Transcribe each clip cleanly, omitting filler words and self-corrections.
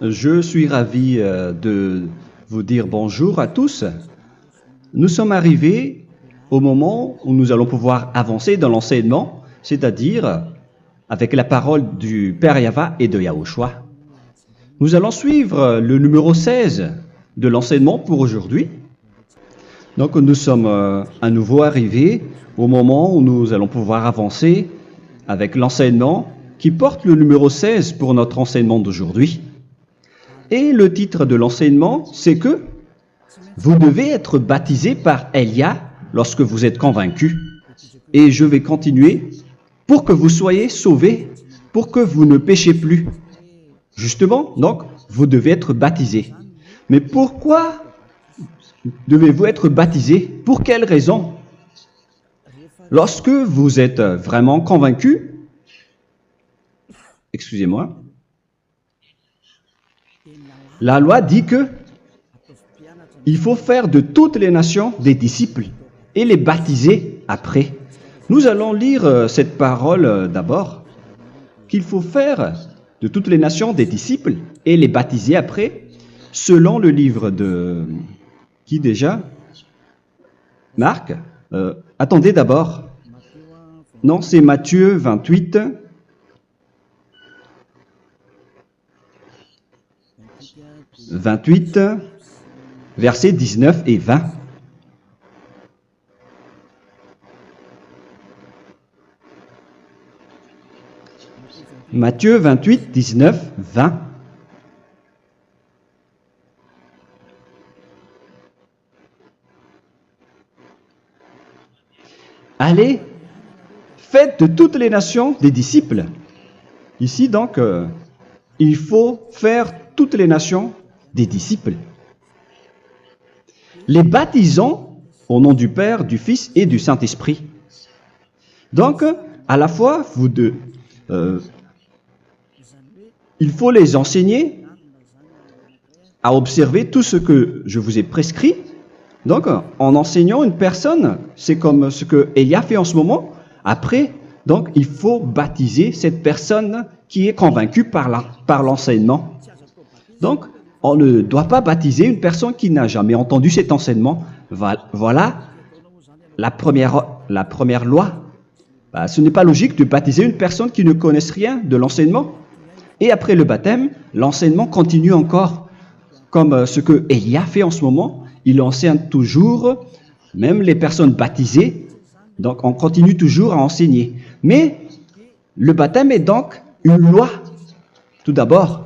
Je suis ravi de vous dire bonjour à tous. Nous sommes arrivés au moment où nous allons pouvoir avancer dans l'enseignement, c'est-à-dire avec la parole du Père Yava et de Yahushua. Nous allons suivre le numéro 16 de l'enseignement pour aujourd'hui. Donc nous sommes à nouveau arrivés au moment où nous allons pouvoir avancer avec l'enseignement qui porte le numéro 16 pour notre enseignement d'aujourd'hui. Et le titre de l'enseignement, c'est que vous devez être baptisé par Elia lorsque vous êtes convaincu. Et je vais continuer pour que vous soyez sauvés, pour que vous ne péchez plus. Justement, donc, vous devez être baptisé. Mais pourquoi devez-vous être baptisé? Pour quelle raison? Lorsque vous êtes vraiment convaincu, excusez-moi, la loi dit que il faut faire de toutes les nations des disciples et les baptiser après. Nous allons lire cette parole d'abord, qu'il faut faire de toutes les nations des disciples et les baptiser après, selon le livre de... Qui déjà? Marc. Attendez d'abord. Non, c'est Matthieu 28. Versets 19 et 20. Matthieu 28, 19, 20. Allez, faites de toutes les nations des disciples. Ici, donc, il faut faire toutes les nations des disciples. Les baptisons au nom du Père, du Fils et du Saint-Esprit. Donc, à la fois, il faut les enseigner à observer tout ce que je vous ai prescrit. Donc, en enseignant une personne, c'est comme ce que Elia fait en ce moment. Après, donc, il faut baptiser cette personne qui est convaincue par l'enseignement. Donc, on ne doit pas baptiser une personne qui n'a jamais entendu cet enseignement. Voilà la première loi. Ce n'est pas logique de baptiser une personne qui ne connaisse rien de l'enseignement. Et après le baptême, l'enseignement continue encore, comme ce que Elia fait en ce moment. Il enseigne toujours, même les personnes baptisées. Donc, on continue toujours à enseigner. Mais le baptême est donc une loi, tout d'abord.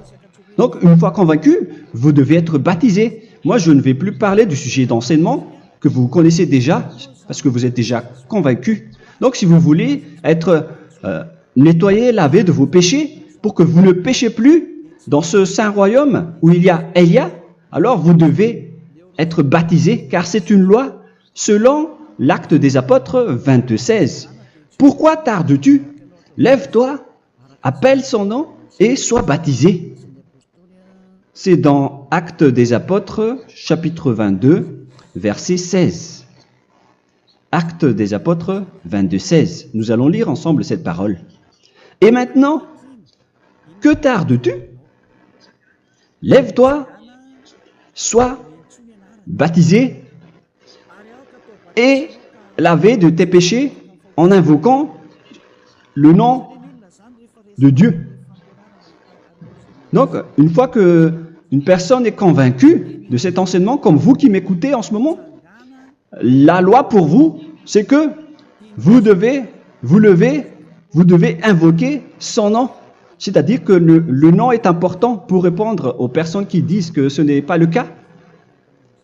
Donc, une fois convaincu, vous devez être baptisé. Moi, je ne vais plus parler du sujet d'enseignement que vous connaissez déjà, parce que vous êtes déjà convaincu. Donc, si vous voulez être nettoyé, lavé de vos péchés, pour que vous ne péchez plus dans ce saint royaume où il y a Elia, alors vous devez être baptisé, car c'est une loi selon l'Acte des Apôtres 22:16. Pourquoi tardes-tu? Lève-toi, appelle son nom et sois baptisé. C'est dans Actes des Apôtres, chapitre 22, verset 16. Actes des Apôtres 22:16. Nous allons lire ensemble cette parole. Et maintenant, que tardes-tu? Lève-toi, sois baptisé et lavé de tes péchés en invoquant le nom de Dieu. Donc, une fois qu'une personne est convaincue de cet enseignement, comme vous qui m'écoutez en ce moment, la loi pour vous, c'est que vous devez invoquer son nom. C'est-à-dire que le nom est important pour répondre aux personnes qui disent que ce n'est pas le cas,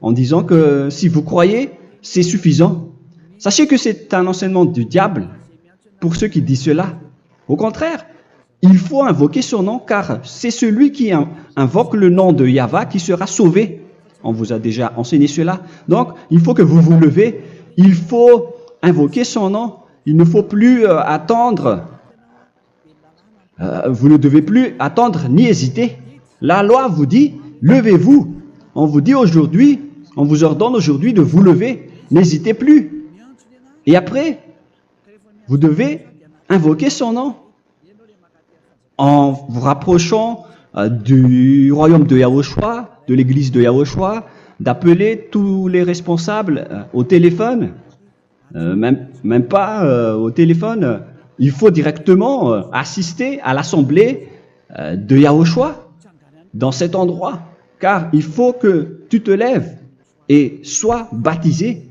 en disant que si vous croyez, c'est suffisant. Sachez que c'est un enseignement du diable pour ceux qui disent cela. Au contraire, il faut invoquer son nom, car c'est celui qui invoque le nom de Yahva qui sera sauvé. On vous a déjà enseigné cela. Donc, il faut que vous vous levez, il faut invoquer son nom. Il ne faut plus attendre. Vous ne devez plus attendre ni hésiter. La loi vous dit, levez-vous. On vous dit aujourd'hui, on vous ordonne aujourd'hui de vous lever. N'hésitez plus. Et après, vous devez invoquer son nom en vous rapprochant du royaume de Yahushua, de l'église de Yahushua, d'appeler tous les responsables au téléphone, même pas au téléphone. Il faut directement assister à l'assemblée de Yahushua dans cet endroit, car il faut que tu te lèves et sois baptisé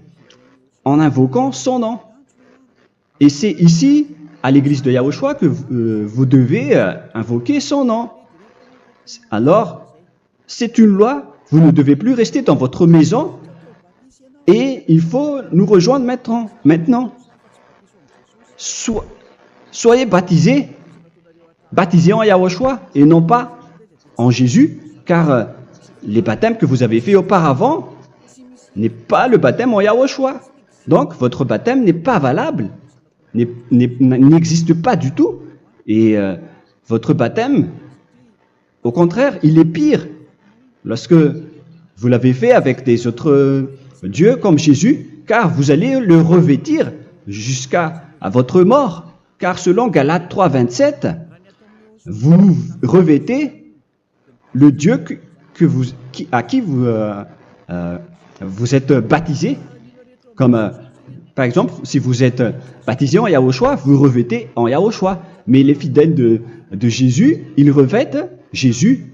en invoquant son nom. Et c'est ici, à l'église de Yahushua, que vous devez invoquer son nom. Alors, c'est une loi, vous ne devez plus rester dans votre maison et il faut nous rejoindre maintenant. Soyez baptisés en Yahushua et non pas en Jésus, car les baptêmes que vous avez faits auparavant n'est pas le baptême en Yahushua. Donc, votre baptême n'est pas valable, n'existe pas du tout. Et votre baptême, au contraire, il est pire. Lorsque vous l'avez fait avec des autres dieux comme Jésus, car vous allez le revêtir jusqu'à votre mort. Car selon Galates 3, 27, vous revêtez le Dieu à qui vous êtes baptisé. Comme par exemple, si vous êtes baptisé en Yahushua, vous revêtez en Yahushua. Mais les fidèles de Jésus, ils revêtent Jésus.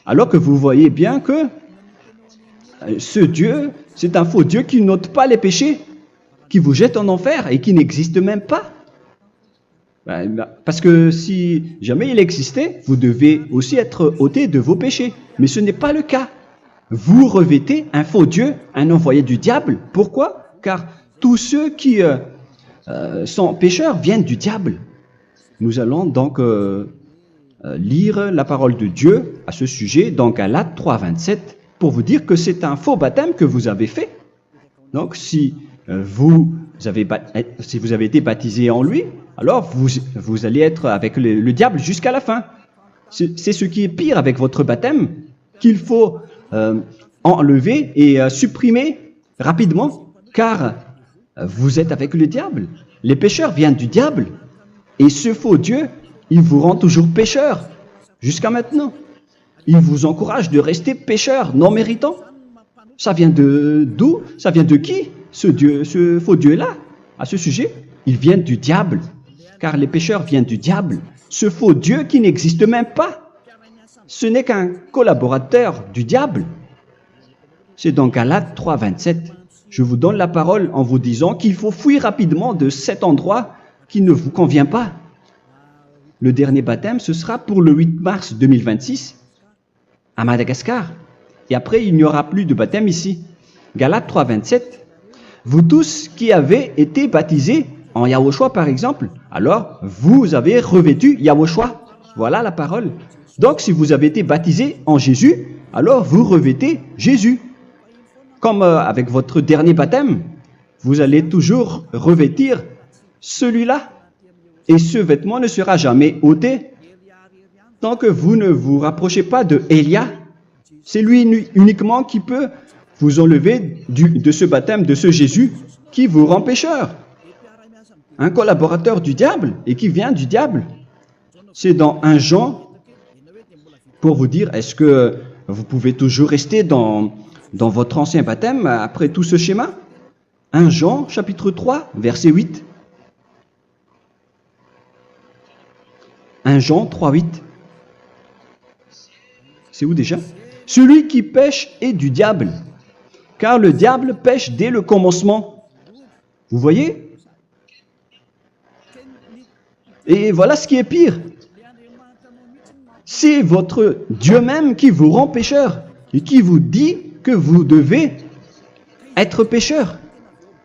Alors que vous voyez bien que ce Dieu, c'est un faux Dieu qui n'ôte pas les péchés, qui vous jette en enfer et qui n'existe même pas. Parce que si jamais il existait, vous devez aussi être ôté de vos péchés. Mais ce n'est pas le cas. Vous revêtez un faux Dieu, un envoyé du diable. Pourquoi? Car tous ceux qui sont pécheurs viennent du diable. Nous allons donc lire la parole de Dieu à ce sujet dans Galates 3, 27 pour vous dire que c'est un faux baptême que vous avez fait. Donc si vous avez été baptisé en lui, alors vous allez être avec le diable jusqu'à la fin. C'est ce qui est pire avec votre baptême qu'il faut enlever et supprimer rapidement, car vous êtes avec le diable. Les pécheurs viennent du diable. Et ce faux Dieu, il vous rend toujours pécheur jusqu'à maintenant. Il vous encourage de rester pécheur non méritant. Ça vient d'où? Ça vient de qui, ce faux Dieu-là? À ce sujet, ils viennent du diable, car les pécheurs viennent du diable. Ce faux Dieu qui n'existe même pas, ce n'est qu'un collaborateur du diable. C'est dans Galates 3, 27. Je vous donne la parole en vous disant qu'il faut fuir rapidement de cet endroit qui ne vous convient pas. Le dernier baptême, ce sera pour le 8 mars 2026 à Madagascar. Et après, il n'y aura plus de baptême ici. Galates 3, 27. Vous tous qui avez été baptisés en Yahushua, par exemple, alors vous avez revêtu Yahushua. Voilà la parole. Donc, si vous avez été baptisés en Jésus, alors vous revêtez Jésus. Comme avec votre dernier baptême, vous allez toujours revêtir celui-là. Et ce vêtement ne sera jamais ôté tant que vous ne vous rapprochez pas de Élia. C'est lui uniquement qui peut vous enlever de ce baptême, de ce Jésus qui vous rend pécheur. Un collaborateur du diable et qui vient du diable. C'est dans 1 Jean, pour vous dire, est-ce que vous pouvez toujours rester dans votre ancien baptême après tout ce schéma? 1 Jean, chapitre 3, verset 8. 1 Jean 3, 8. C'est où déjà? Celui qui pêche est du diable, car le diable pêche dès le commencement. Vous voyez? Et voilà ce qui est pire. C'est votre Dieu même qui vous rend pécheur et qui vous dit que vous devez être pécheur.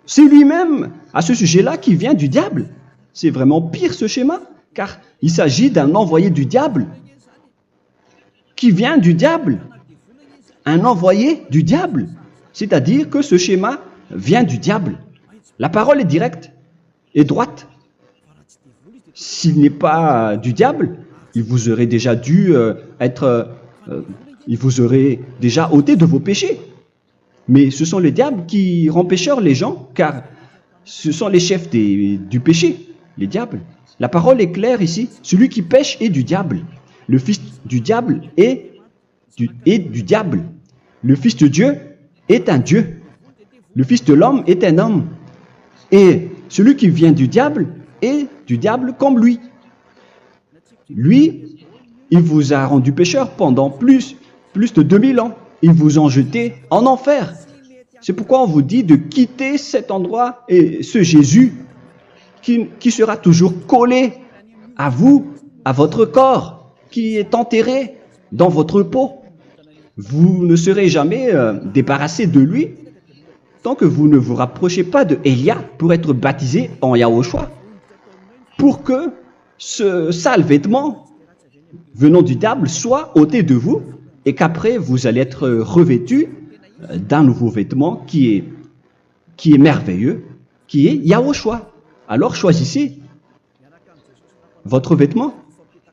C'est lui-même, à ce sujet-là, qui vient du diable. C'est vraiment pire ce schéma, car il s'agit d'un envoyé du diable qui vient du diable. Un envoyé du diable. C'est-à-dire que ce schéma vient du diable. La parole est directe et droite. S'il n'est pas du diable, il vous aurait déjà dû il vous aurait déjà ôté de vos péchés. Mais ce sont les diables qui rendent pécheurs les gens, car ce sont les chefs du péché, les diables. La parole est claire ici. Celui qui pêche est du diable. le fils du diable est du diable. Le fils de Dieu est un Dieu. Le fils de l'homme est un homme. Et celui qui vient du diable est du diable comme lui. Lui, il vous a rendu pécheur pendant plus de 2000 ans. Il vous a jeté en enfer. C'est pourquoi on vous dit de quitter cet endroit et ce Jésus qui sera toujours collé à vous, à votre corps, qui est enterré dans votre peau. Vous ne serez jamais débarrassé de lui tant que vous ne vous rapprochez pas de Élia pour être baptisé en Yahushua, pour que ce sale vêtement venant du diable soit ôté de vous et qu'après vous allez être revêtu d'un nouveau vêtement qui est merveilleux, qui est Yahushua. Alors choisissez votre vêtement.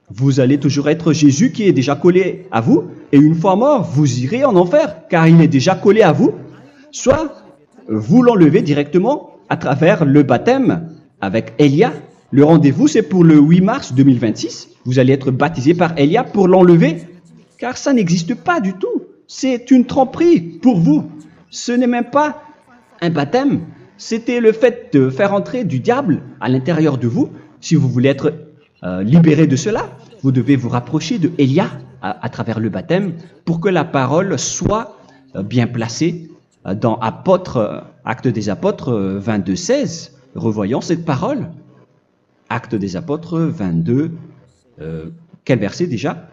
Vous allez toujours être Jésus qui est déjà collé à vous, et une fois mort, vous irez en enfer, car il est déjà collé à vous. Soit vous l'enlevez directement à travers le baptême avec Élia. Le rendez-vous, c'est pour le 8 mars 2026. Vous allez être baptisé par Élia pour l'enlever, car ça n'existe pas du tout. C'est une tromperie pour vous. Ce n'est même pas un baptême. C'était le fait de faire entrer du diable à l'intérieur de vous. Si vous voulez être libéré de cela, vous devez vous rapprocher de Élia à travers le baptême pour que la parole soit bien placée dans Actes des Apôtres 22:16. Revoyons cette parole. Actes des Apôtres 22, quel verset déjà?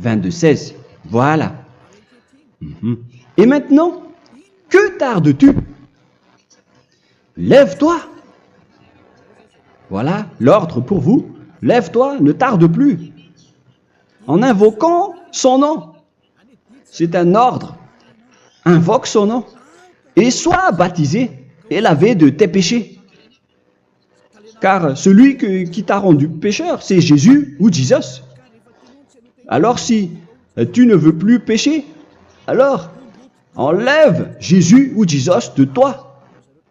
22:16. Voilà. Et maintenant, que tardes-tu? Lève-toi. Voilà l'ordre pour vous. Lève-toi, ne tarde plus. En invoquant son nom. C'est un ordre. Invoque son nom. Et sois baptisé et lavé de tes péchés. Car celui qui t'a rendu pécheur, c'est Jésus ou Jesus. Alors si tu ne veux plus pécher, alors enlève Jésus ou Jesus de toi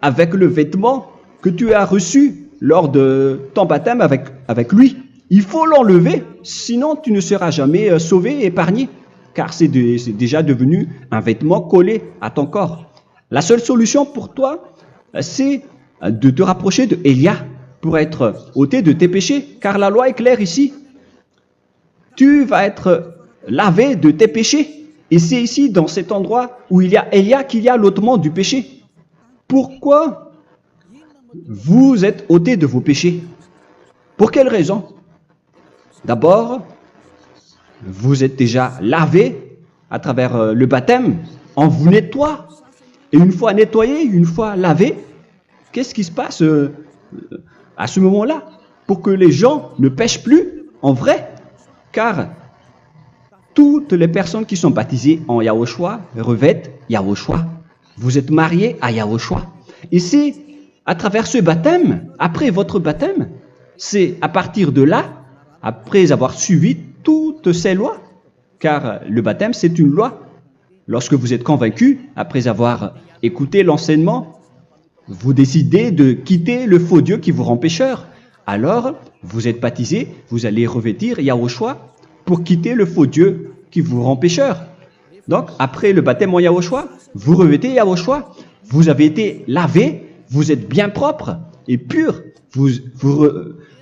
avec le vêtement que tu as reçu lors de ton baptême avec lui. Il faut l'enlever, sinon tu ne seras jamais sauvé, épargné, car c'est déjà devenu un vêtement collé à ton corps. La seule solution pour toi, c'est de te rapprocher de Élia pour être ôté de tes péchés, car la loi est claire ici. Tu vas être lavé de tes péchés, et c'est ici, dans cet endroit où il y a Élia, qu'il y a l'ôtement du péché. Pourquoi vous êtes ôté de vos péchés? Pour quelle raison? D'abord, vous êtes déjà lavé à travers le baptême. On vous nettoie. Et une fois nettoyé, une fois lavé, qu'est-ce qui se passe à ce moment-là? Pour que les gens ne pêchent plus en vrai. Car toutes les personnes qui sont baptisées en Yahushua revêtent Yahushua. Vous êtes mariés à Yahushua. Et c'est à travers ce baptême, après votre baptême, c'est à partir de là, après avoir suivi toutes ces lois, car le baptême c'est une loi. Lorsque vous êtes convaincu, après avoir écouté l'enseignement, vous décidez de quitter le faux Dieu qui vous rend pécheur. Alors, vous êtes baptisé, vous allez revêtir Yahushua pour quitter le faux Dieu qui vous rend pécheur. Donc, après le baptême en Yahushua, vous revêtez Yahushua, vous avez été lavé, vous êtes bien propre et pur,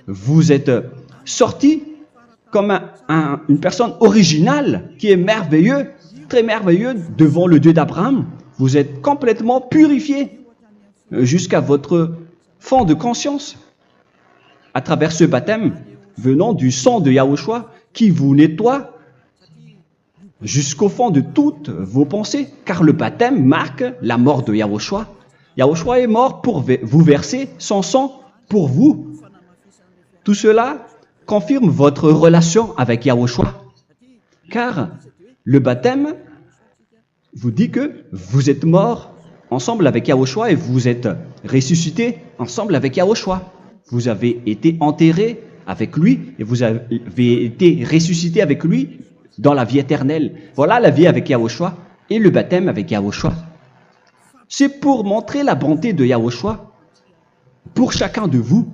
vous êtes sorti comme une personne originale qui est merveilleux, très merveilleux devant le Dieu d'Abraham. Vous êtes complètement purifié jusqu'à votre fond de conscience à travers ce baptême venant du sang de Yahushua qui vous nettoie jusqu'au fond de toutes vos pensées, car le baptême marque la mort de Yahushua. Yahushua est mort pour vous verser son sang pour vous. Tout cela confirme votre relation avec Yahushua, car le baptême vous dit que vous êtes mort ensemble avec Yahushua et vous êtes ressuscité ensemble avec Yahushua. Vous avez été enterré avec lui et vous avez été ressuscité avec lui dans la vie éternelle. Voilà la vie avec Yahushua et le baptême avec Yahushua. C'est pour montrer la bonté de Yahushua pour chacun de vous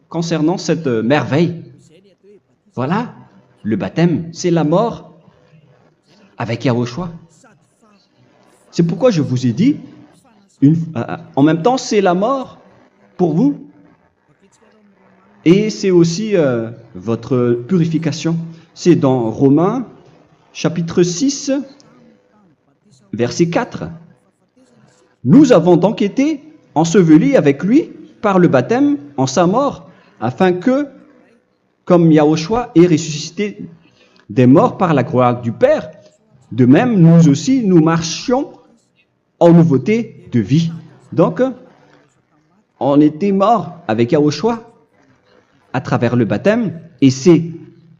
concernant cette merveille. Voilà le baptême, c'est la mort avec Yahushua. C'est pourquoi je vous ai dit, en même temps, c'est la mort pour vous et c'est aussi votre purification. C'est dans Romains, chapitre 6, verset 4. Nous avons donc été ensevelis avec lui par le baptême en sa mort, afin que, comme Yahushua est ressuscité des morts par la gloire du Père, de même, nous aussi, nous marchions en nouveauté de vie. Donc, on était morts avec Yahushua à travers le baptême, et c'est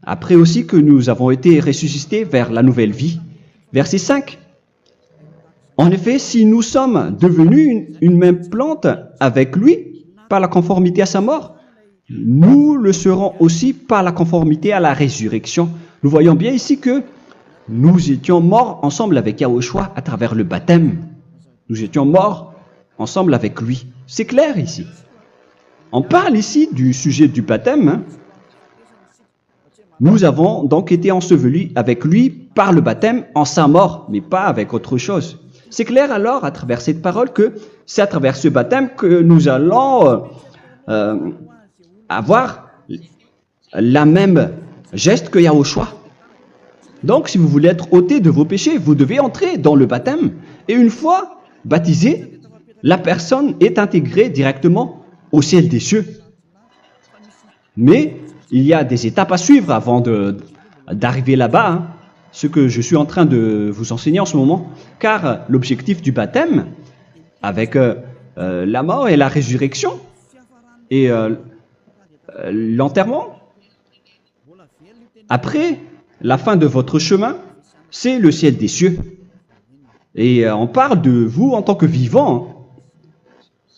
après aussi que nous avons été ressuscités vers la nouvelle vie. Verset 5. En effet, si nous sommes devenus une même plante avec lui par la conformité à sa mort, nous le serons aussi par la conformité à la résurrection. Nous voyons bien ici que nous étions morts ensemble avec Yahushua à travers le baptême. Nous étions morts ensemble avec lui. C'est clair ici. On parle ici du sujet du baptême. Nous avons donc été ensevelis avec lui par le baptême en sa mort, mais pas avec autre chose. C'est clair alors à travers cette parole que c'est à travers ce baptême que nous allons avoir la même geste que Yahushua. Donc, si vous voulez être ôté de vos péchés, vous devez entrer dans le baptême. Et une fois baptisé, la personne est intégrée directement au ciel des cieux. Mais il y a des étapes à suivre avant d'arriver là-bas, ce que je suis en train de vous enseigner en ce moment. Car l'objectif du baptême, avec la mort et la résurrection, et l'enterrement, après la fin de votre chemin, c'est le ciel des cieux. Et on parle de vous en tant que vivant.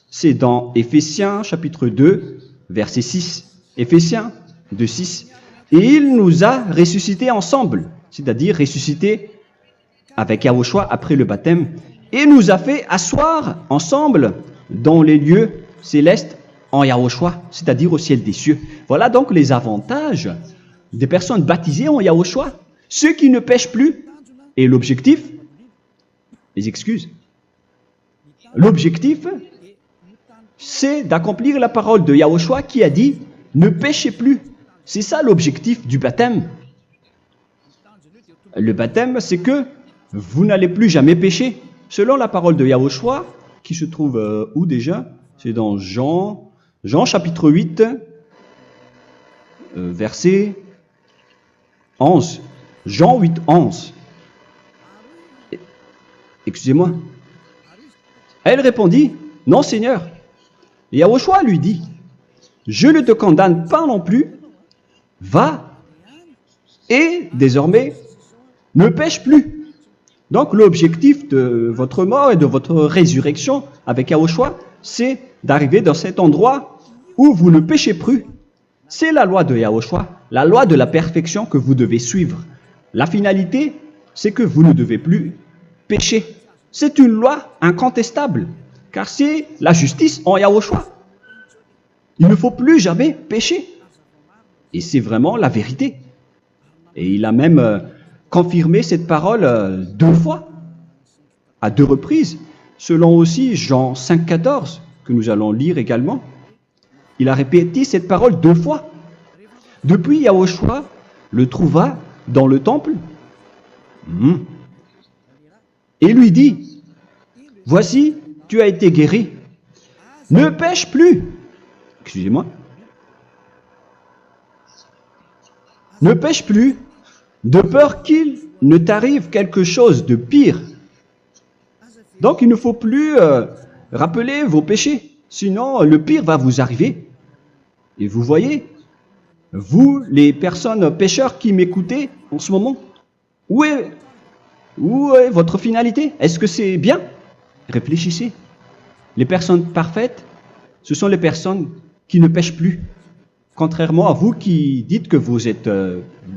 C'est dans Éphésiens chapitre 2, verset 6. Éphésiens 2, 6. Et il nous a ressuscités ensemble, c'est-à-dire ressuscités avec Yahushua après le baptême, et nous a fait asseoir ensemble dans les lieux célestes en Yahushua, c'est-à-dire au ciel des cieux. Voilà donc les avantages des personnes baptisées en Yahushua, ceux qui ne pêchent plus. Et l'objectif, les excuses, l'objectif, c'est d'accomplir la parole de Yahushua qui a dit « Ne péchez plus ». C'est ça l'objectif du baptême. Le baptême, c'est que vous n'allez plus jamais pécher. Selon la parole de Yahushua, qui se trouve où déjà? C'est dans Jean chapitre 8, verset 11. Jean 8, 11. Excusez-moi. Elle répondit, « Non, Seigneur. » Et Yahushua lui dit, « Je ne te condamne pas non plus. Va et désormais ne pêche plus. » Donc l'objectif de votre mort et de votre résurrection avec Yahushua, c'est d'arriver dans cet endroit où vous ne péchez plus. C'est la loi de Yahushua, la loi de la perfection que vous devez suivre. La finalité, c'est que vous ne devez plus pécher. C'est une loi incontestable, car c'est la justice en Yahushua. Il ne faut plus jamais pécher. Et c'est vraiment la vérité. Et il a même confirmé cette parole 2 fois, à 2 reprises, selon aussi Jean 5, 14, que nous allons lire également. Il a répété cette parole 2 fois. Depuis, Yahushua le trouva dans le temple et lui dit, « Voici, tu as été guéri. Ne pêche plus. » Excusez-moi. Ne pêche plus, de peur qu'il ne t'arrive quelque chose de pire. Donc, il ne faut plus rappeler vos péchés, sinon le pire va vous arriver. Et vous voyez, vous, les personnes pécheurs qui m'écoutez en ce moment, où est votre finalité? Est-ce que c'est bien? Réfléchissez. Les personnes parfaites, ce sont les personnes qui ne pêchent plus. Contrairement à vous qui dites que vous êtes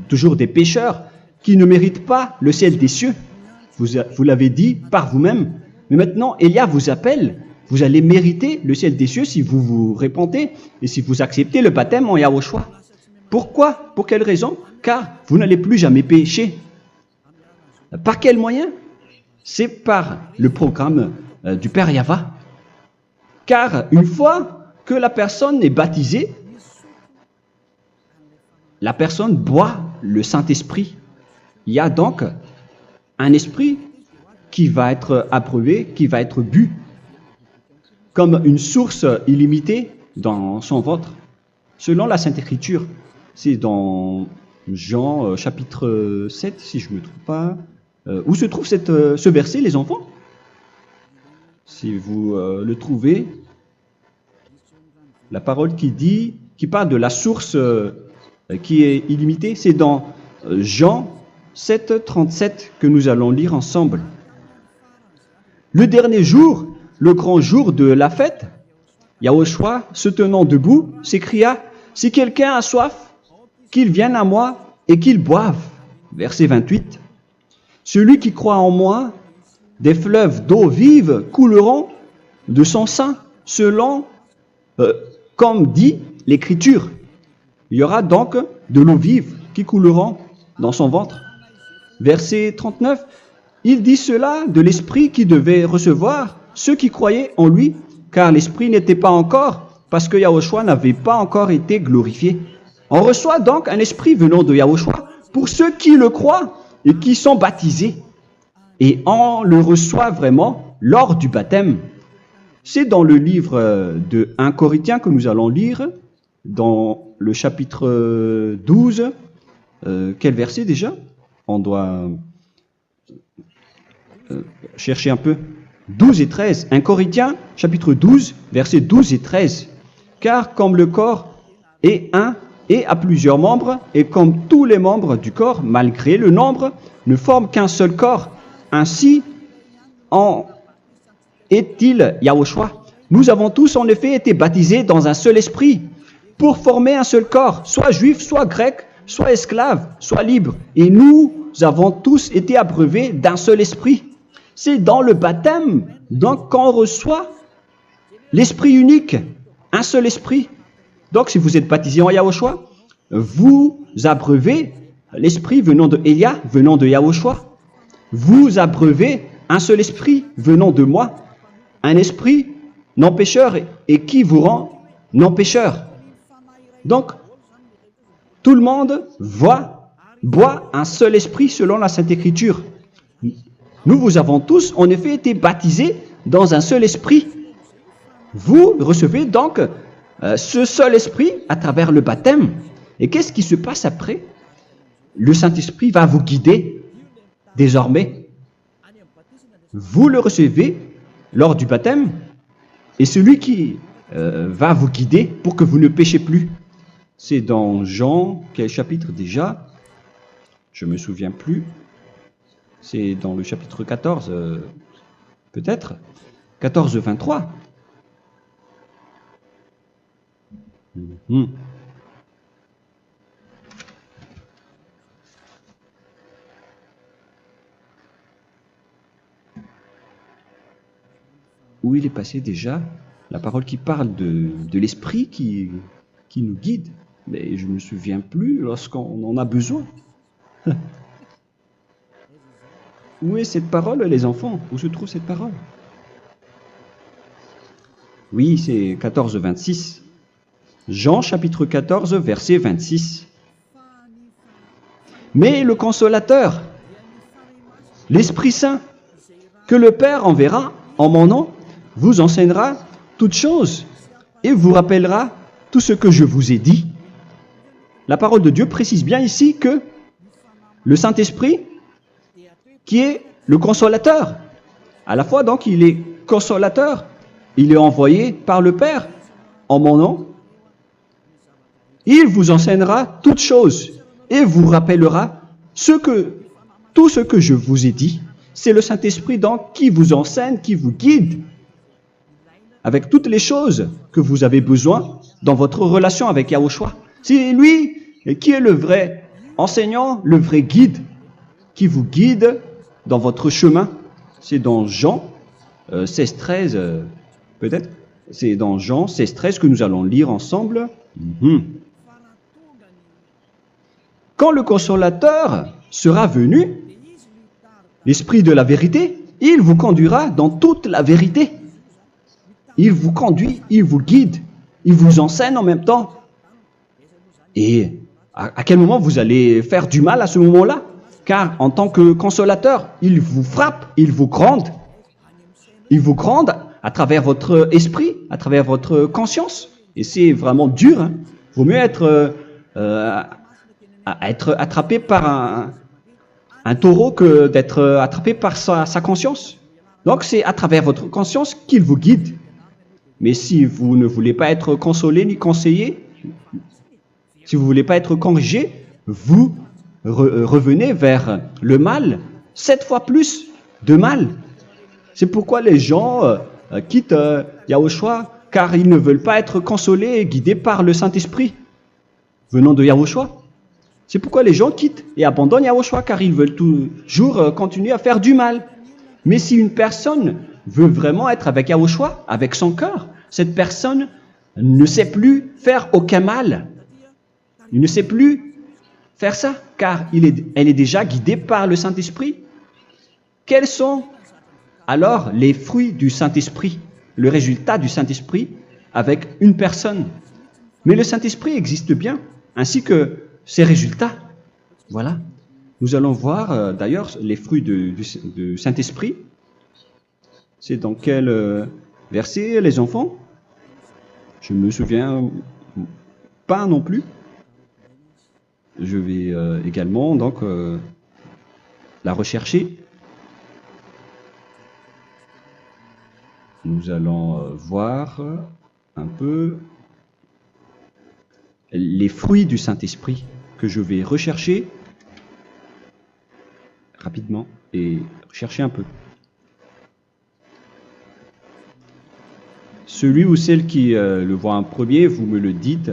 toujours des pécheurs qui ne méritent pas le ciel des cieux. Vous l'avez dit par vous-même. Mais maintenant, Élia vous appelle. Vous allez mériter le ciel des cieux si vous vous repentez et si vous acceptez le baptême en Yahushua. Pourquoi? Pour quelle raison? car vous n'allez plus jamais pécher. Par quel moyen? C'est par le programme du Père Yahva. Car une fois que la personne est baptisée, la personne boit le Saint-Esprit. Il y a donc un esprit qui va être approuvé, qui va être bu, comme une source illimitée dans son ventre, selon la Sainte Écriture. C'est dans Jean chapitre 7, si je ne me trompe pas. Où se trouve ce verset, les enfants? Si vous le trouvez, la parole qui parle de la source qui est illimitée, c'est dans Jean 7, 37 que nous allons lire ensemble. Le dernier jour, le grand jour de la fête, Yahushua, se tenant debout, s'écria, « Si quelqu'un a soif, qu'il vienne à moi et qu'il boive. » Verset 28. « Celui qui croit en moi, des fleuves d'eau vive couleront de son sein, selon, comme dit l'Écriture. » Il y aura donc de l'eau vive qui couleront dans son ventre. Verset 39. Il dit cela de l'Esprit qui devait recevoir ceux qui croyaient en lui, car l'Esprit n'était pas encore, parce que Yahushua n'avait pas encore été glorifié. On reçoit donc un Esprit venant de Yahushua pour ceux qui le croient et qui sont baptisés. Et on le reçoit vraiment lors du baptême. C'est dans le livre de 1 Corinthiens que nous allons lire, dans le chapitre 12. Quel verset déjà? On doit chercher un peu. 12 et 13. 1 Corinthiens, chapitre 12, versets 12 et 13. Car comme le corps est un et a plusieurs membres, et comme tous les membres du corps, malgré le nombre, ne forment qu'un seul corps, ainsi en est-il Yahushua. Nous avons tous en effet été baptisés dans un seul esprit, pour former un seul corps, soit juif, soit grec, soit esclave, soit libre. Et nous avons tous été abreuvés d'un seul esprit. C'est dans le baptême, donc, qu'on reçoit l'esprit unique, un seul esprit. Donc, si vous êtes baptisé en Yahushua, vous abreuvez l'esprit venant de Elia, venant de Yahushua. Vous abreuvez un seul esprit venant de moi, un esprit non pécheur et qui vous rend non pécheur. Donc, tout le monde boit un seul esprit selon la Sainte Écriture. Nous vous avons tous en effet été baptisés dans un seul esprit. Vous recevez donc ce seul esprit à travers le baptême. Et qu'est-ce qui se passe après? Le Saint-Esprit va vous guider désormais. Vous le recevez lors du baptême et celui qui va vous guider pour que vous ne péchez plus. C'est dans Jean, quel chapitre déjà? Je ne me souviens plus. C'est dans le chapitre 14, peut-être. 14, 23. Où il est passé déjà la parole qui parle de l'esprit qui nous guide. Mais je ne me souviens plus lorsqu'on en a besoin. Où est cette parole, les enfants? Où se trouve cette parole? Oui, c'est 14, 26. Jean, chapitre 14, verset 26. Mais le Consolateur, l'Esprit Saint, que le Père enverra en mon nom, vous enseignera toutes choses et vous rappellera tout ce que je vous ai dit. La parole de Dieu précise bien ici que le Saint-Esprit, qui est le consolateur, à la fois donc il est consolateur, il est envoyé par le Père en mon nom, il vous enseignera toutes choses et vous rappellera tout ce que je vous ai dit. C'est le Saint-Esprit donc qui vous enseigne, qui vous guide avec toutes les choses que vous avez besoin dans votre relation avec Yahushua. C'est lui qui est le vrai enseignant, le vrai guide, qui vous guide dans votre chemin. C'est dans Jean 16, 13, peut-être. C'est dans Jean 16, 13 que nous allons lire ensemble. quand le consolateur sera venu, l'Esprit de la vérité, il vous conduira dans toute la vérité. Il vous conduit, il vous guide, il vous enseigne en même temps. Et à quel moment vous allez faire du mal à ce moment-là? Car en tant que consolateur, il vous frappe, il vous gronde. Il vous gronde à travers votre esprit, à travers votre conscience. Et c'est vraiment dur. Hein. Vaut mieux être attrapé par un taureau que d'être attrapé par sa conscience. Donc c'est à travers votre conscience qu'il vous guide. Mais si vous ne voulez pas être consolé ni conseillé, si vous ne voulez pas être corrigé, vous revenez vers le mal, 7 fois plus de mal. C'est pourquoi les gens quittent Yahushua, car ils ne veulent pas être consolés et guidés par le Saint-Esprit venant de Yahushua. C'est pourquoi les gens quittent et abandonnent Yahushua, car ils veulent toujours continuer à faire du mal. Mais si une personne veut vraiment être avec Yahushua, avec son cœur, cette personne ne sait plus faire aucun mal. Il ne sait plus faire ça, car elle est déjà guidée par le Saint-Esprit. Quels sont alors les fruits du Saint-Esprit, le résultat du Saint-Esprit avec une personne? Mais le Saint-Esprit existe bien, ainsi que ses résultats. Voilà. Nous allons voir d'ailleurs les fruits du Saint-Esprit. C'est dans quel verset, les enfants? Je ne me souviens pas non plus. Je vais également donc la rechercher. Nous allons voir un peu les fruits du Saint-Esprit que je vais rechercher rapidement et chercher un peu. Celui ou celle qui le voit en premier, vous me le dites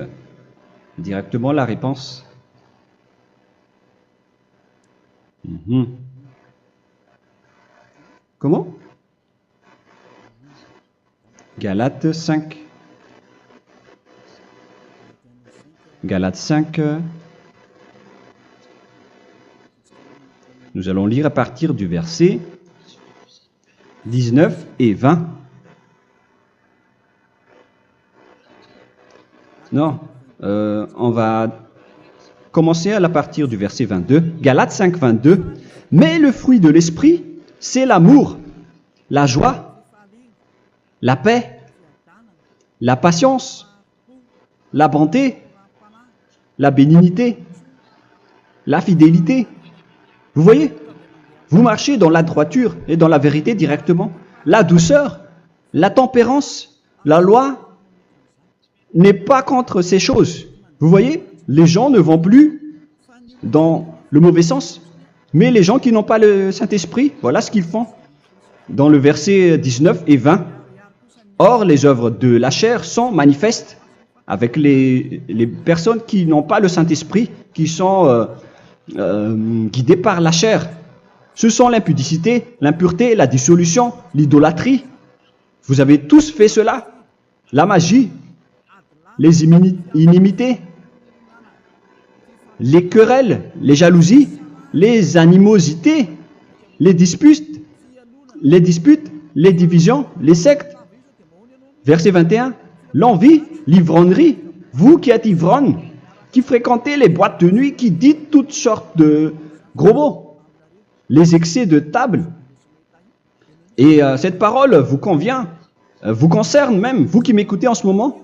directement la réponse. Comment? Galates 5. Galates 5. Nous allons lire à partir du verset 19 et 20. Non, on va commencer à partir du verset 22. Galates 5, 22. Mais le fruit de l'esprit, c'est l'amour, la joie, la paix, la patience, la bonté, la bénignité, la fidélité. Vous voyez? Vous marchez dans la droiture et dans la vérité directement. La douceur, la tempérance, la loi n'est pas contre ces choses. Vous voyez? Les gens ne vont plus dans le mauvais sens. Mais les gens qui n'ont pas le Saint-Esprit, voilà ce qu'ils font. Dans le verset 19 et 20. Or, les œuvres de la chair sont manifestes avec les personnes qui n'ont pas le Saint-Esprit, qui sont guidées par la chair. Ce sont l'impudicité, l'impureté, la dissolution, l'idolâtrie. Vous avez tous fait cela. La magie, les inimités, les querelles, les jalousies, les animosités, les disputes, les divisions, les sectes. Verset 21, l'envie, l'ivrognerie, vous qui êtes ivrognes, qui fréquentez les boîtes de nuit, qui dites toutes sortes de gros mots, les excès de table. Et cette parole vous convient, vous concerne même, vous qui m'écoutez en ce moment.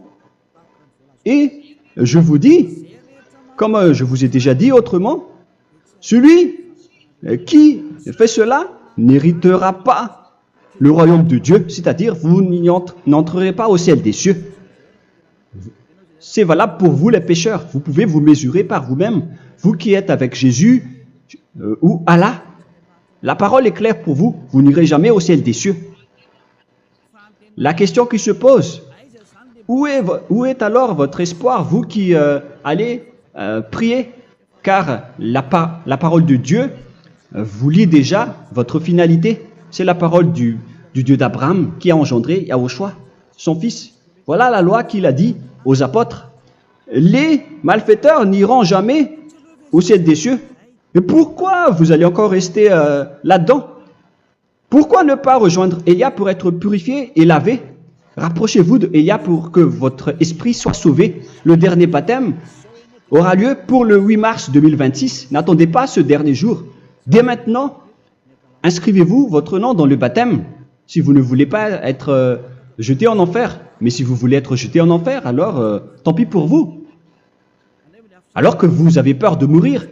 Et je vous dis, comme je vous ai déjà dit autrement, celui qui fait cela n'héritera pas le royaume de Dieu, c'est-à-dire vous n'entrerez pas au ciel des cieux. C'est valable pour vous les pécheurs. Vous pouvez vous mesurer par vous-même. Vous qui êtes avec Jésus ou Allah, la parole est claire pour vous. Vous n'irez jamais au ciel des cieux. La question qui se pose, où est alors votre espoir, vous qui allez prier? Car la parole de Dieu vous lit déjà votre finalité. C'est la parole du Dieu d'Abraham qui a engendré Yahushua, son fils. Voilà la loi qu'il a dit aux apôtres. Les malfaiteurs n'iront jamais au ciel des cieux. Mais pourquoi vous allez encore rester là-dedans? Pourquoi ne pas rejoindre Élia pour être purifié et lavé? Rapprochez-vous d'Élia pour que votre esprit soit sauvé. Le dernier baptême aura lieu pour le 8 mars 2026. N'attendez pas ce dernier jour. Dès maintenant, inscrivez-vous votre nom dans le baptême si vous ne voulez pas être jeté en enfer. Mais si vous voulez être jeté en enfer, alors tant pis pour vous. Alors que vous avez peur de mourir,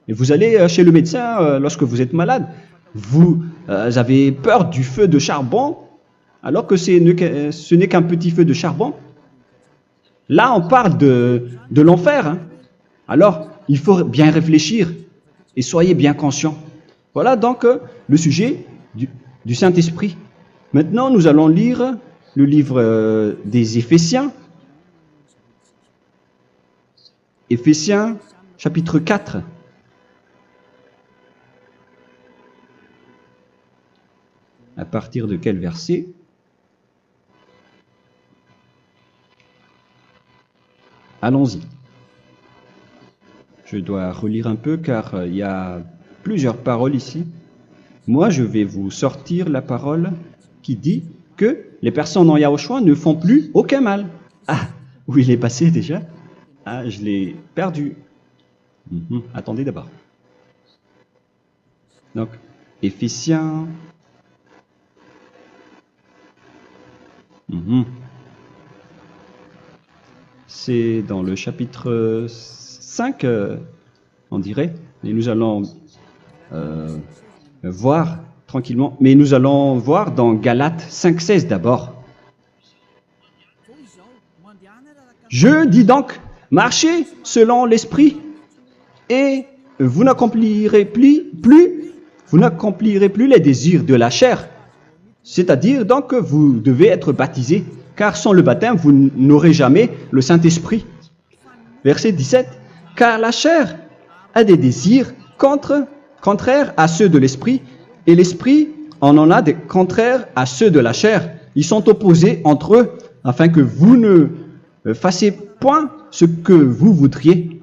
et vous allez chez le médecin lorsque vous êtes malade, vous avez peur du feu de charbon, alors que ce n'est qu'un petit feu de charbon. Là, on parle de l'enfer. Hein. Alors, il faut bien réfléchir et soyez bien conscients. Voilà donc le sujet du Saint-Esprit. Maintenant, nous allons lire le livre des Éphésiens. Éphésiens, chapitre 4. À partir de quel verset? Allons-y. Je dois relire un peu car il y a plusieurs paroles ici. Moi, je vais vous sortir la parole qui dit que les personnes en Yahushua ne font plus aucun mal. Ah, où il est passé déjà? Ah, je l'ai perdu. Attendez d'abord. Donc, Éphésiens. C'est dans le chapitre 5, on dirait. Et nous allons voir tranquillement. Mais nous allons voir dans Galates 5,16 d'abord. Je dis donc, marchez selon l'esprit, et vous n'accomplirez plus les désirs de la chair. C'est-à-dire donc que vous devez être baptisé, car sans le baptême, vous n'aurez jamais le Saint-Esprit. Verset 17. Car la chair a des désirs contraires à ceux de l'esprit, et l'esprit en a des contraires à ceux de la chair. Ils sont opposés entre eux, afin que vous ne fassiez point ce que vous voudriez.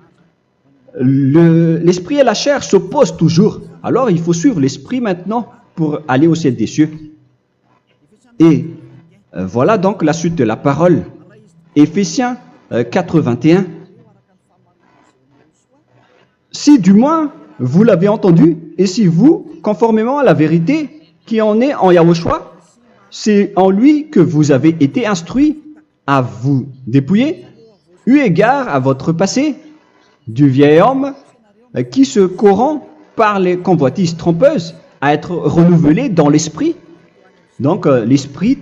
L'esprit et la chair s'opposent toujours. Alors il faut suivre l'esprit maintenant pour aller au ciel des cieux. Et voilà donc la suite de la parole. Éphésiens 4:21. Si du moins vous l'avez entendu, et si vous, conformément à la vérité qui en est en Yahushua, c'est en lui que vous avez été instruits à vous dépouiller, eu égard à votre passé, du vieil homme qui se corrompt par les convoitises trompeuses, à être renouvelé dans l'esprit. Donc l'esprit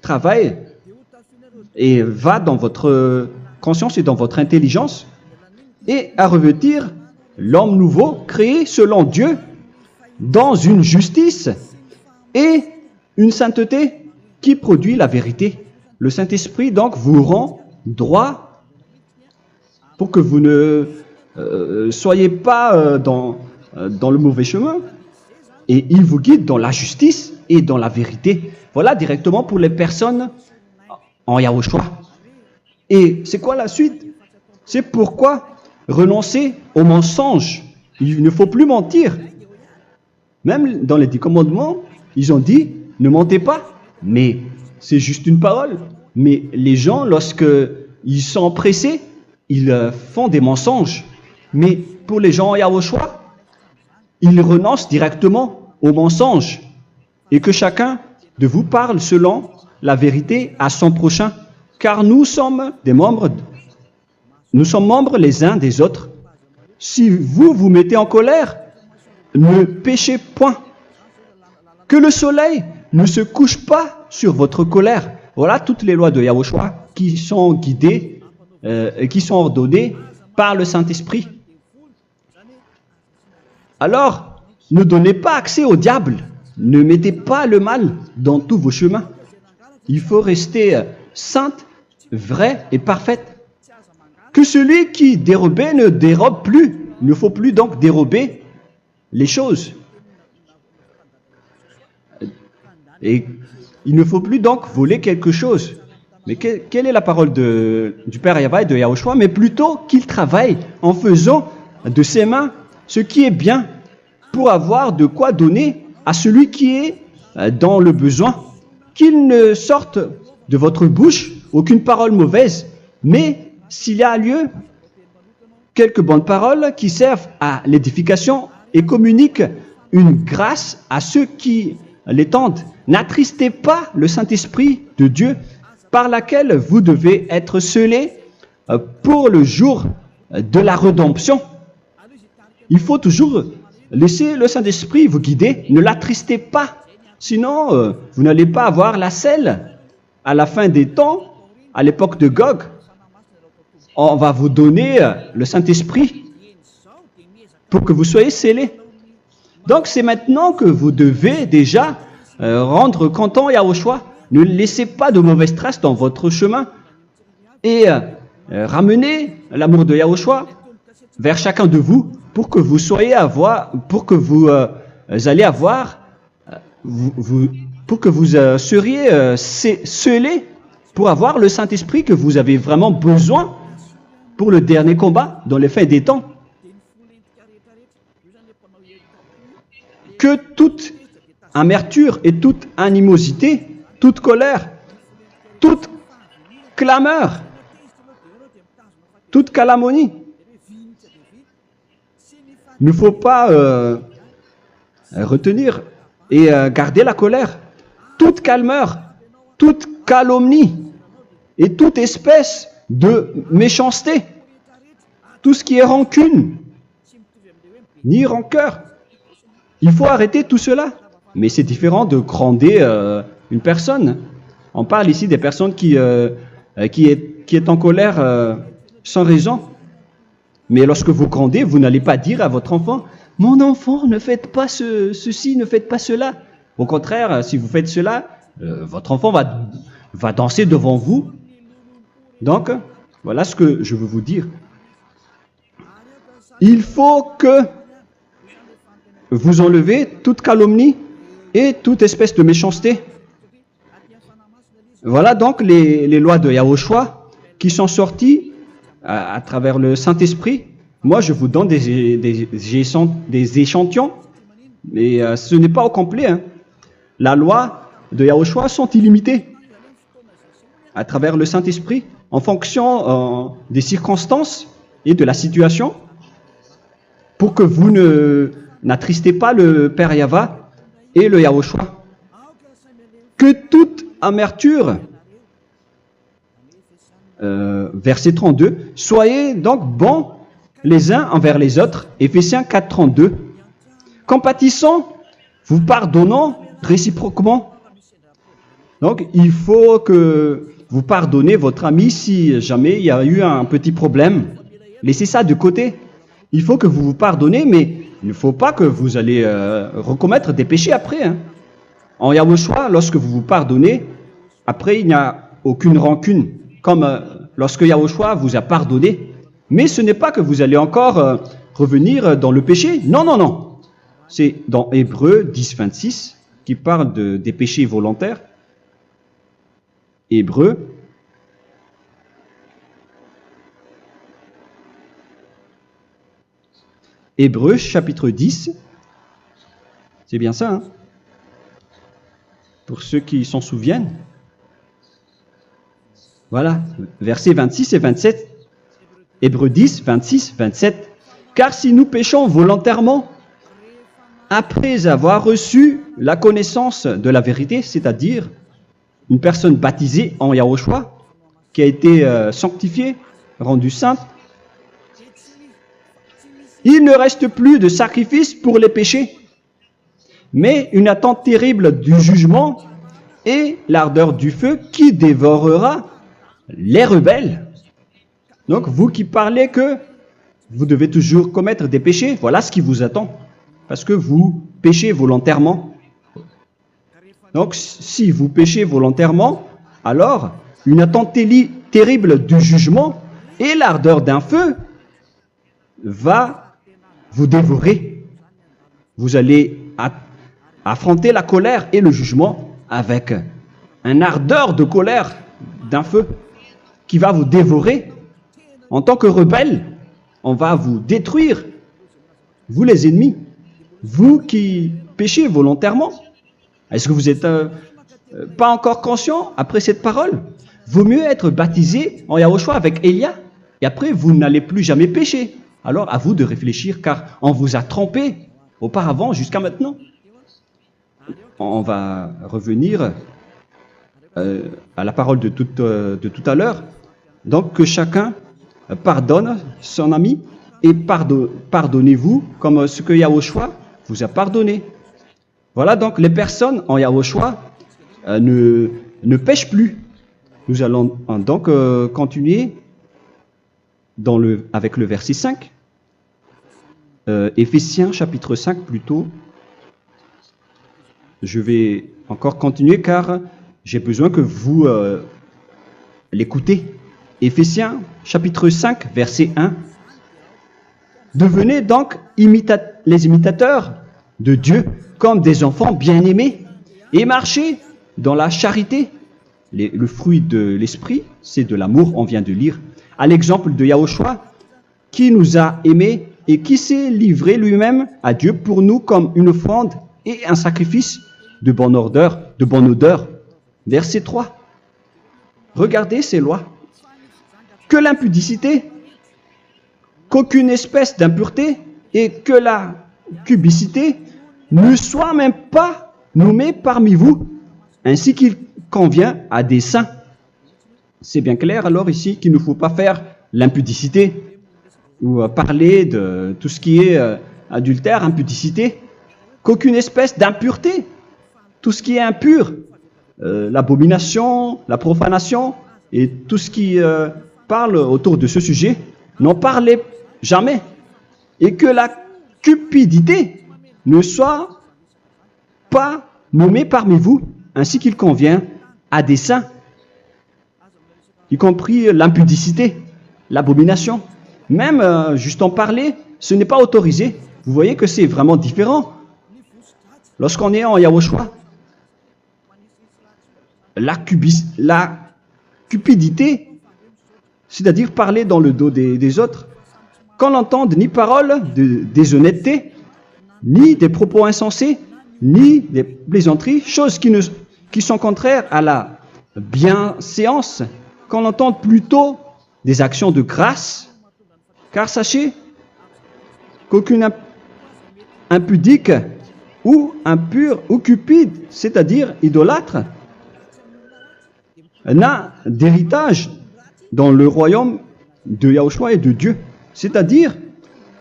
travaille et va dans votre conscience et dans votre intelligence, et à revêtir l'homme nouveau créé selon Dieu dans une justice et une sainteté qui produit la vérité. Le Saint-Esprit donc vous rend droit pour que vous ne soyez pas dans le mauvais chemin, et il vous guide dans la justice et dans la vérité. Voilà directement pour les personnes en Yahushua. Et c'est quoi la suite? C'est pourquoi renoncer au mensonge. Il ne faut plus mentir. Même dans les 10 commandements, ils ont dit ne mentez pas. Mais c'est juste une parole. Mais les gens, lorsque ils sont pressés, ils font des mensonges. Mais pour les gens en Yahushua, ils renoncent directement au mensonge. Et que chacun de vous parle selon la vérité à son prochain. Car nous sommes membres les uns des autres. Si vous vous mettez en colère, ne péchez point. Que le soleil ne se couche pas sur votre colère. Voilà toutes les lois de Yahushua qui sont guidées et qui sont ordonnées par le Saint-Esprit. Alors, ne donnez pas accès au diable. Ne mettez pas le mal dans tous vos chemins. Il faut rester sainte, vraie et parfaite. Que celui qui dérobait ne dérobe plus. Il ne faut plus donc dérober les choses. Et il ne faut plus donc voler quelque chose. Mais quelle est la parole du Père Yahweh et de Yahushua? Mais plutôt qu'il travaille en faisant de ses mains ce qui est bien pour avoir de quoi donner à celui qui est dans le besoin. Qu'il ne sorte de votre bouche aucune parole mauvaise, mais s'il y a lieu, quelques bonnes paroles qui servent à l'édification et communiquent une grâce à ceux qui l'étendent. N'attristez pas le Saint-Esprit de Dieu par laquelle vous devez être scellés pour le jour de la rédemption. Il faut toujours laisser le Saint-Esprit vous guider, ne l'attristez pas, sinon vous n'allez pas avoir la selle. À la fin des temps, à l'époque de Gog, on va vous donner le Saint-Esprit pour que vous soyez scellés. Donc c'est maintenant que vous devez déjà rendre content Yahushua. Ne laissez pas de mauvaises traces dans votre chemin et ramenez l'amour de Yahushua vers chacun de vous pour que vous soyez pour que vous seriez scellés pour avoir le Saint-Esprit que vous avez vraiment besoin pour le dernier combat dans les fins des temps. Que toute amertume et toute animosité, toute colère, toute clameur, toute calomnie, il ne faut pas retenir et garder la colère. Toute calmeur, toute calomnie et toute espèce de méchanceté, tout ce qui est rancune, ni rancœur. Il faut arrêter tout cela. Mais c'est différent de gronder une personne. On parle ici des personnes qui est en colère sans raison. Mais lorsque vous grondez, vous n'allez pas dire à votre enfant « Mon enfant, ne faites pas ceci, ne faites pas cela ». Au contraire, si vous faites cela, votre enfant va danser devant vous. Donc, voilà ce que je veux vous dire. Il faut que vous enlevez toute calomnie et toute espèce de méchanceté. Voilà donc les lois de Yahushua qui sont sorties à travers le Saint-Esprit. Moi, je vous donne des échantillons, mais ce n'est pas au complet. Hein. La loi de Yahushua sont illimitées à travers le Saint-Esprit en fonction des circonstances et de la situation pour que vous n'attristez pas le Père Yahva et le Yahushua. Que toute amertume, verset 32, soyez donc bons les uns envers les autres, Éphésiens 4, 32, compatissant, vous pardonnant réciproquement. Donc, il faut que vous pardonnez votre ami si jamais il y a eu un petit problème. Laissez ça de côté. Il faut que vous vous pardonnez, mais il ne faut pas que vous allez recommettre des péchés après. Hein. En Yahushua, lorsque vous vous pardonnez, après il n'y a aucune rancune, comme lorsque Yahushua vous a pardonné. Mais ce n'est pas que vous allez encore revenir dans le péché. Non, non, non. C'est dans Hébreux 10, 26 qui parle des péchés volontaires. Hébreux. Hébreux chapitre 10. C'est bien ça, hein? Pour ceux qui s'en souviennent. Voilà, versets 26 et 27. Hébreux 10, 26, 27. Car si nous péchons volontairement, après avoir reçu la connaissance de la vérité, c'est-à-dire une personne baptisée en Yahushua, qui a été sanctifiée, rendue sainte, il ne reste plus de sacrifice pour les péchés, mais une attente terrible du jugement et l'ardeur du feu qui dévorera les rebelles. Donc, vous qui parlez que vous devez toujours commettre des péchés, voilà ce qui vous attend. Parce que vous péchez volontairement. Donc, si vous péchez volontairement, alors une attente terrible du jugement et l'ardeur d'un feu va vous dévorer. Vous allez affronter la colère et le jugement avec un ardeur de colère d'un feu qui va vous dévorer. En tant que rebelle, on va vous détruire vous les ennemis, vous qui péchez volontairement. Est-ce que vous n'êtes pas encore conscient après cette parole? Vaut mieux être baptisé en Yahushua avec Elia, et après vous n'allez plus jamais pécher. Alors à vous de réfléchir, car on vous a trompé auparavant jusqu'à maintenant. On va revenir à la parole de tout à l'heure. Donc que chacun pardonne son ami et pardonnez-vous comme ce que Yahushua vous a pardonné. Voilà donc les personnes en Yahushua ne pêchent plus. Nous allons donc continuer avec le verset 5. Éphésiens chapitre 5 plutôt. Je vais encore continuer car j'ai besoin que vous l'écoutez. Éphésiens chapitre 5 verset 1. Devenez donc les imitateurs de Dieu comme des enfants bien-aimés et marchez dans la charité. Le fruit de l'esprit, c'est de l'amour, on vient de lire, à l'exemple de Yahushua, qui nous a aimés et qui s'est livré lui-même à Dieu pour nous comme une offrande et un sacrifice de bonne odeur. Verset 3. Regardez ces lois. Que l'impudicité, qu'aucune espèce d'impureté et que la cubicité ne soient même pas nommés parmi vous, ainsi qu'il convient à des saints. C'est bien clair alors ici qu'il ne faut pas faire l'impudicité ou parler de tout ce qui est adultère, impudicité, qu'aucune espèce d'impureté, tout ce qui est impur, l'abomination, la profanation et tout ce qui parle autour de ce sujet, n'en parlez jamais. Et que la cupidité ne soit pas nommée parmi vous, ainsi qu'il convient à des saints, y compris l'impudicité, l'abomination. Même juste en parler, ce n'est pas autorisé. Vous voyez que c'est vraiment différent. Lorsqu'on est en Yahushua, la cupidité, c'est-à-dire parler dans le dos des autres, qu'on n'entende ni parole de déshonnêteté, ni des propos insensés, ni des plaisanteries, choses qui sont contraires à la bienséance, qu'on entende plutôt des actions de grâce, car sachez qu'aucune impudique ou impure ou cupide, c'est-à-dire idolâtre, n'a d'héritage dans le royaume de Yahushua et de Dieu. C'est-à-dire,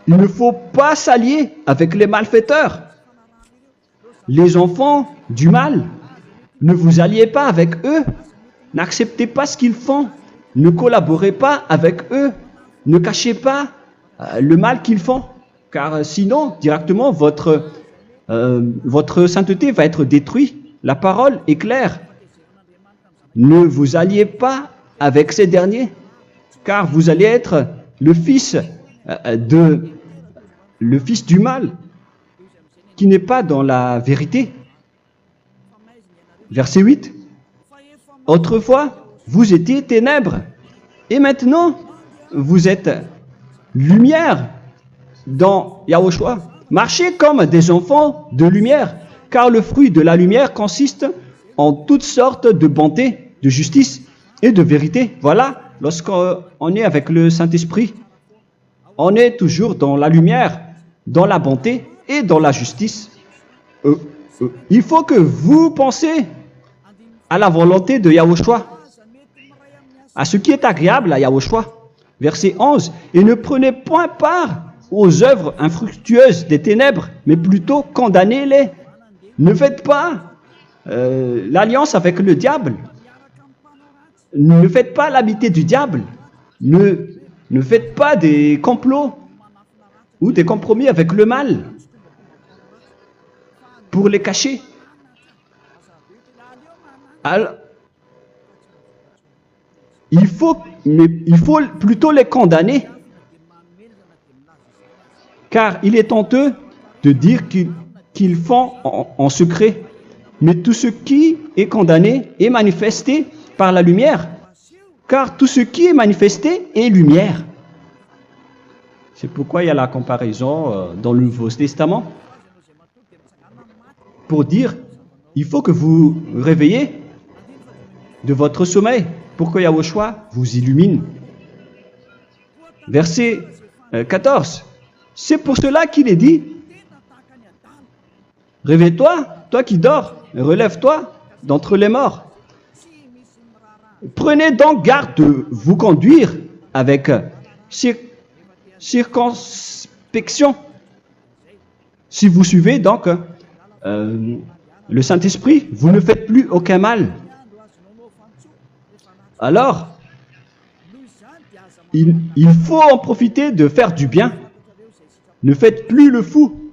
il ne faut pas s'allier avec les malfaiteurs. Les enfants du mal, ne vous alliez pas avec eux. N'acceptez pas ce qu'ils font. Ne collaborez pas avec eux. Ne cachez pas le mal qu'ils font. Car sinon, directement, votre sainteté va être détruite. La parole est claire. Ne vous alliez pas avec ces derniers, car vous allez être le fils du mal, qui n'est pas dans la vérité. Verset 8. Autrefois, vous étiez ténèbres, et maintenant, vous êtes lumière dans Yahushua. Marchez comme des enfants de lumière, car le fruit de la lumière consiste en toutes sortes de bonté, de justice et de vérité. Voilà, lorsqu'on est avec le Saint-Esprit, on est toujours dans la lumière, dans la bonté et dans la justice. Il faut que vous pensiez à la volonté de Yahushua, à ce qui est agréable à Yahushua. Verset 11. Et ne prenez point part aux œuvres infructueuses des ténèbres, mais plutôt condamnez-les. Ne faites pas l'alliance avec le diable. Ne faites pas l'amitié du diable. Ne faites pas des complots ou des compromis avec le mal pour les cacher. Alors, il faut plutôt les condamner, car il est honteux de dire qu'ils font en secret. Mais tout ce qui est condamné est manifesté par la lumière, car tout ce qui est manifesté est lumière. C'est pourquoi il y a la comparaison dans le Nouveau Testament. Pour dire, il faut que vous réveillez de votre sommeil pour que Yahushua vous illumine. Verset 14. C'est pour cela qu'il est dit, réveille-toi, toi qui dors, relève-toi d'entre les morts. Prenez donc garde de vous conduire avec circonspection. Si vous suivez donc le Saint-Esprit, vous ne faites plus aucun mal. Alors, il faut en profiter de faire du bien. Ne faites plus le fou.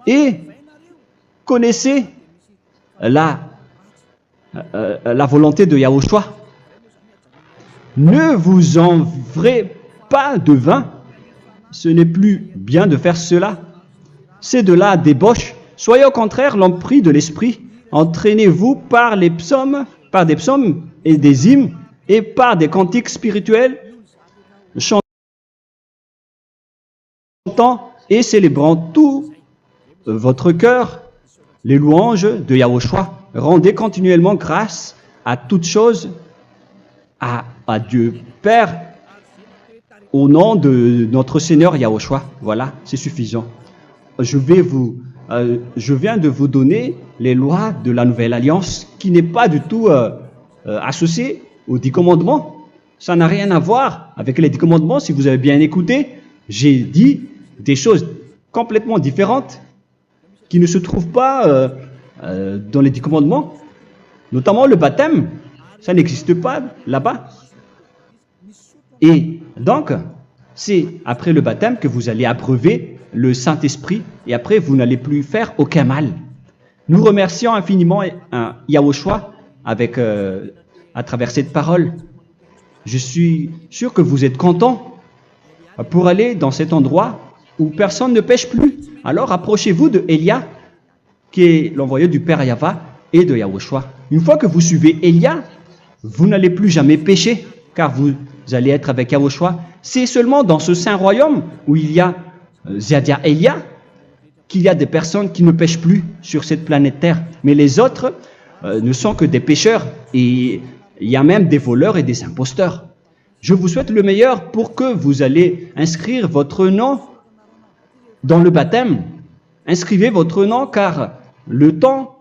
Et connaissez la volonté de Yahushua. Ne vous envrez pas de vin. Ce n'est plus bien de faire cela. C'est de la débauche. Soyez au contraire l'empris de l'esprit. Entraînez-vous par des psaumes et des hymnes et par des cantiques spirituels, chantant et célébrant tout votre cœur les louanges de Yahushua. Rendez continuellement grâce à toutes choses à Dieu Père au nom de notre Seigneur Yahushua. Voilà, c'est suffisant. Je viens de vous donner les lois de la Nouvelle Alliance qui n'est pas du tout associée aux 10 commandements. Ça n'a rien à voir avec les 10 commandements. Si vous avez bien écouté, j'ai dit des choses complètement différentes qui ne se trouvent pas dans les 10 commandements. Notamment le baptême, ça n'existe pas là-bas. Et donc, c'est après le baptême que vous allez abreuver le Saint-Esprit et après vous n'allez plus faire aucun mal. Nous remercions infiniment Yahushua à travers cette parole. Je suis sûr que vous êtes contents pour aller dans cet endroit où personne ne pêche plus. Alors approchez-vous de Élia, qui est l'envoyé du Père Yahva et de Yahushua. Une fois que vous suivez Élia, vous n'allez plus jamais pécher, car vous allez être avec Yahushua. C'est seulement dans ce saint royaume où il y a Ziadia Elia qu'il y a des personnes qui ne pêchent plus sur cette planète Terre. Mais les autres ne sont que des pécheurs et il y a même des voleurs et des imposteurs. Je vous souhaite le meilleur pour que vous allez inscrire votre nom dans le baptême. Inscrivez votre nom car le temps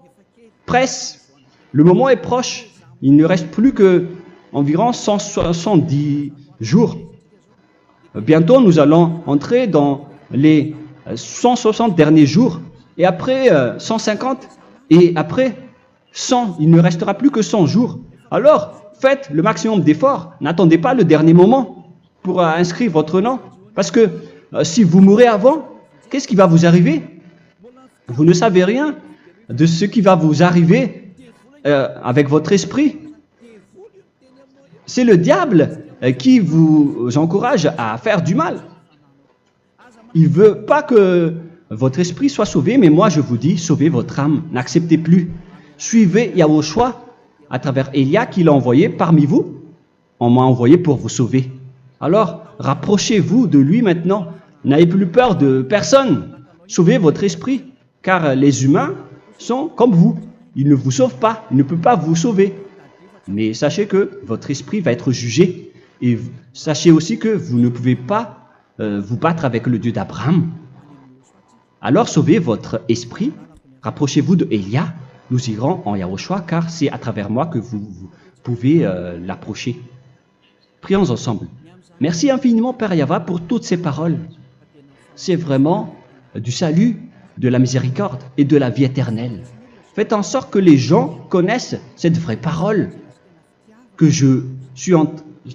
presse, le moment est proche. Il ne reste plus que environ 170 jours. Bientôt, nous allons entrer dans les 160 derniers jours, et après 150, et après 100. Il ne restera plus que 100 jours. Alors, faites le maximum d'efforts. N'attendez pas le dernier moment pour inscrire votre nom. Parce que si vous mourrez avant, qu'est-ce qui va vous arriver? Vous ne savez rien de ce qui va vous arriver avec votre esprit. C'est le diable qui vous encourage à faire du mal. Il ne veut pas que votre esprit soit sauvé, mais moi je vous dis, sauvez votre âme, n'acceptez plus. Suivez Yahushua à travers Élia qu'il a envoyé parmi vous. On m'a envoyé pour vous sauver. Alors, rapprochez-vous de lui maintenant. N'ayez plus peur de personne. Sauvez votre esprit, car les humains sont comme vous. Ils ne vous sauvent pas, ils ne peuvent pas vous sauver. Mais sachez que votre esprit va être jugé. Et sachez aussi que vous ne pouvez pas vous battre avec le Dieu d'Abraham. Alors sauvez votre esprit, rapprochez-vous de Élia, nous irons en Yahushua, car c'est à travers moi que vous pouvez l'approcher. Prions ensemble. Merci infiniment Père Yahva pour toutes ces paroles. C'est vraiment du salut, de la miséricorde et de la vie éternelle. Faites en sorte que les gens connaissent cette vraie parole que je suis en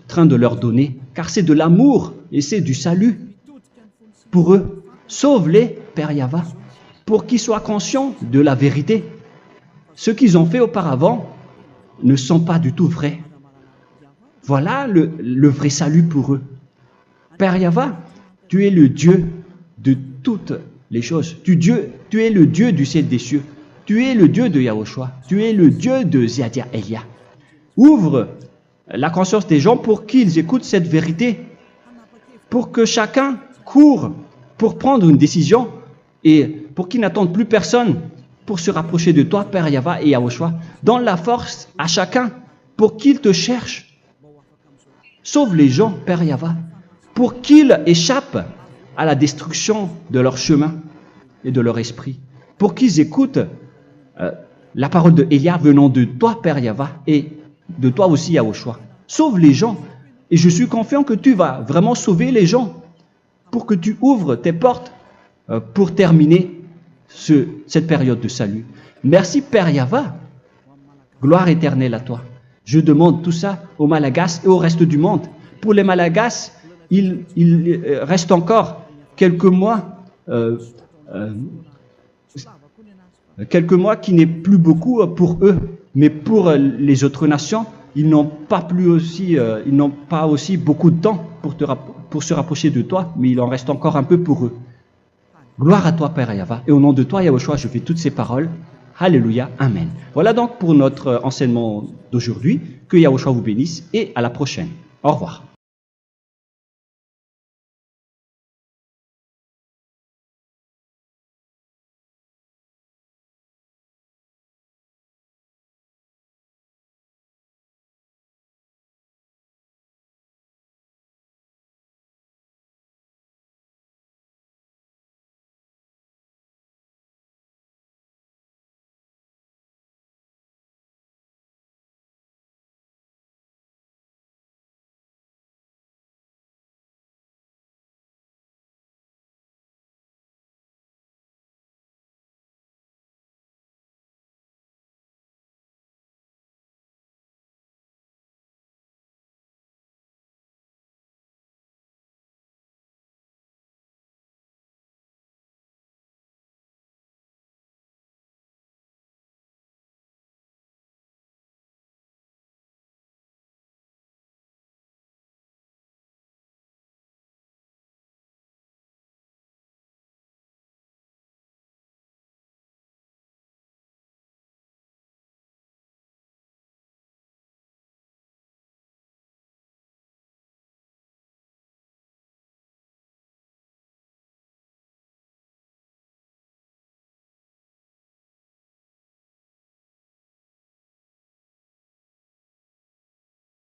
train de leur donner, car c'est de l'amour et c'est du salut pour eux. Sauve-les, Père Yahva, pour qu'ils soient conscients de la vérité. Ce qu'ils ont fait auparavant ne sont pas du tout vrais. Voilà le vrai salut pour eux. Père Yahva, tu es le Dieu de toutes les choses. Tu es le Dieu du ciel des cieux. Tu es le Dieu de Yahushua. Tu es le Dieu de Ziadia Elia. Ouvre la conscience des gens pour qu'ils écoutent cette vérité, pour que chacun courent pour prendre une décision et pour qu'ils n'attendent plus personne pour se rapprocher de toi, Père Yahweh et Yahushua. Donne la force à chacun pour qu'il te cherche. Sauve les gens, Père Yahweh, pour qu'ils échappent à la destruction de leur chemin et de leur esprit, pour qu'ils écoutent la parole de Élia venant de toi, Père Yahweh, et de toi aussi, Yahushua. Sauve les gens, et je suis confiant que tu vas vraiment sauver les gens, pour que tu ouvres tes portes pour terminer cette période de salut. Merci, Père Yahweh. Gloire éternelle à toi. Je demande tout ça aux Malagasy et au reste du monde. Pour les Malagasy, il reste encore quelques mois qui n'est plus beaucoup pour eux, mais pour les autres nations, ils n'ont pas aussi beaucoup de temps pour se rapprocher de toi, mais il en reste encore un peu pour eux. Gloire à toi, Père Yahweh, et au nom de toi, Yahushua, je fais toutes ces paroles. Alléluia, Amen. Voilà donc pour notre enseignement d'aujourd'hui. Que Yahushua vous bénisse et à la prochaine. Au revoir.